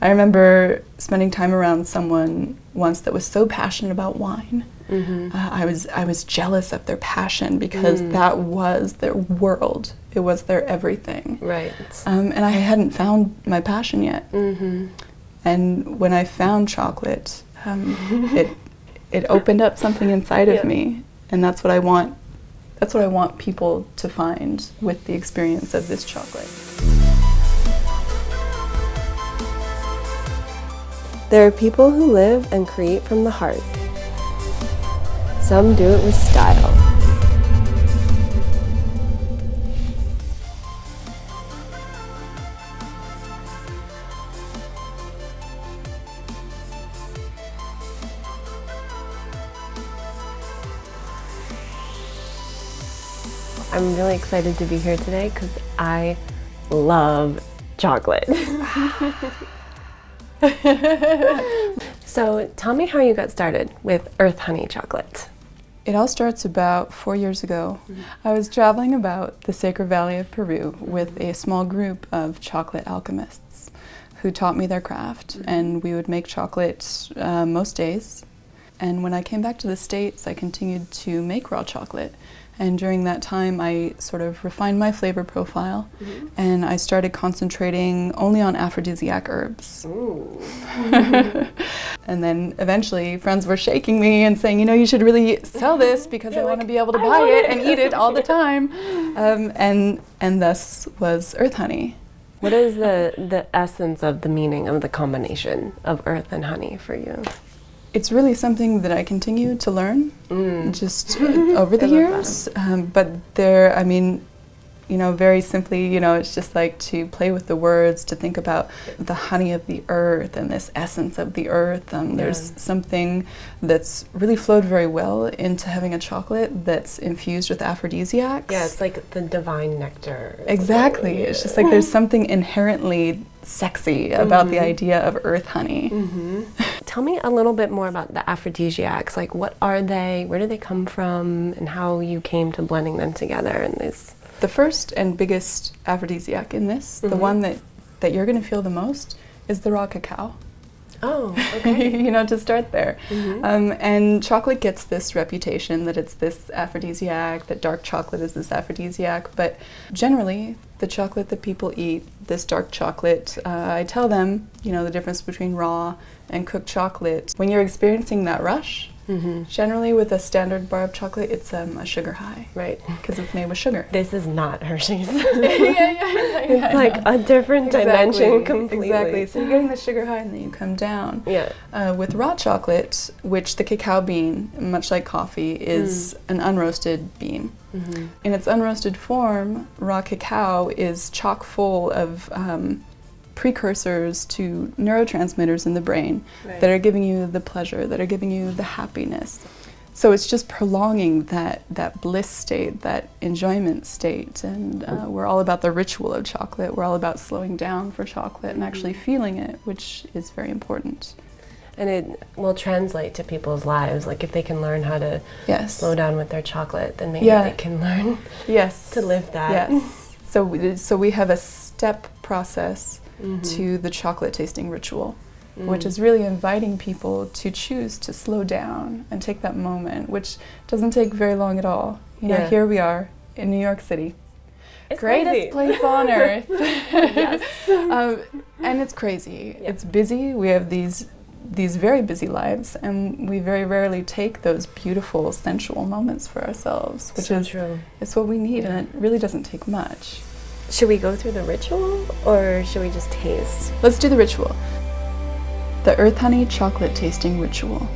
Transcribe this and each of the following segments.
I remember spending time around someone once that was so passionate about wine. I was jealous of their passion because that was their world. It was their everything. Right. And I hadn't found my passion yet. And when I found chocolate, it opened up something inside of me, and that's what I want. That's what I want people to find with the experience of this chocolate. There are people who live and create from the heart. Some do it with style. I'm really excited to be here today because I love chocolate. So tell me how you got started with EarthHoney Chocolate. It all starts about 4 years ago. I was traveling about the Sacred Valley of Peru with a small group of chocolate alchemists who taught me their craft, and we would make chocolate most days. And when I came back to the States, I continued to make raw chocolate. And during that time, I sort of refined my flavor profile, and I started concentrating only on aphrodisiac herbs. Ooh. And then eventually friends were shaking me and saying, you know, you should really sell this because I want to be able to buy it and eat it all the time. And thus was EarthHoney. What is the essence of the meaning of the combination of earth and honey for you? It's really something that I continue to learn just over the years. But there, I mean, you know, very simply, you know, it's just like to play with the words, to think about the honey of the earth and this essence of the earth. There's something that's really flowed very well into having a chocolate that's infused with aphrodisiacs. Yeah, it's like the divine nectar. Exactly. It's just like there's something inherently sexy about the idea of earth honey. Tell me a little bit more about the aphrodisiacs. Like, what are they? Where do they come from? And how you came to blending them together in this? The first and biggest aphrodisiac in this, the one that you're going to feel the most, is the raw cacao. Oh, okay. You know, to start there. And chocolate gets this reputation that it's this aphrodisiac, that dark chocolate is this aphrodisiac, but generally the chocolate that people eat, this dark chocolate, I tell them, you know, the difference between raw and cooked chocolate. When you're experiencing that rush, generally with a standard bar of chocolate, it's a sugar high. Right. Because it's made with sugar. This is not Hershey's. It's like a different dimension completely. Exactly. So you're getting the sugar high and then you come down. Yeah. With raw chocolate, which the cacao bean, much like coffee, is an unroasted bean. In its unroasted form, raw cacao is chock full of precursors to neurotransmitters in the brain that are giving you the pleasure, that are giving you the happiness. So it's just prolonging that bliss state, that enjoyment state. And we're all about the ritual of chocolate. We're all about slowing down for chocolate and actually feeling it, which is very important. And it will translate to people's lives. Like if they can learn how to slow down with their chocolate, then maybe they can learn to live that. Yes. So we have a step process to the chocolate tasting ritual, which is really inviting people to choose to slow down and take that moment, which doesn't take very long at all. You know, here we are in New York City. It's greatest crazy. place on earth. And it's crazy. It's busy. We have these very busy lives, and we very rarely take those beautiful, sensual moments for ourselves, which is true. It's what we need, and it really doesn't take much. Should we go through the ritual, or should we just taste? Let's do the ritual. The EarthHoney Chocolate Tasting Ritual.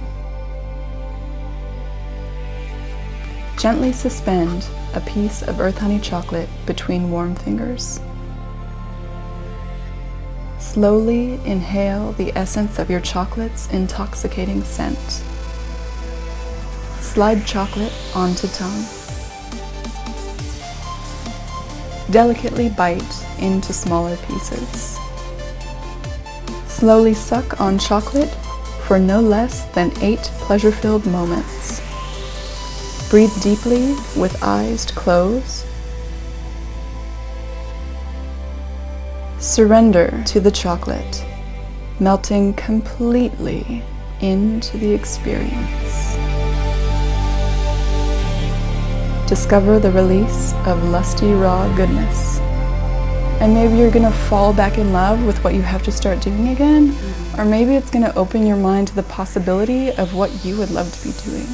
Gently suspend a piece of EarthHoney chocolate between warm fingers. Slowly inhale the essence of your chocolate's intoxicating scent. Slide chocolate onto tongue. Delicately bite into smaller pieces. Slowly suck on chocolate for no less than 8 pleasure-filled moments. Breathe deeply with eyes closed. Surrender to the chocolate. melting completely into the experience. Discover the release of lusty, raw goodness. And maybe you're gonna fall back in love with what you have to start doing again, or maybe it's gonna open your mind to the possibility of what you would love to be doing.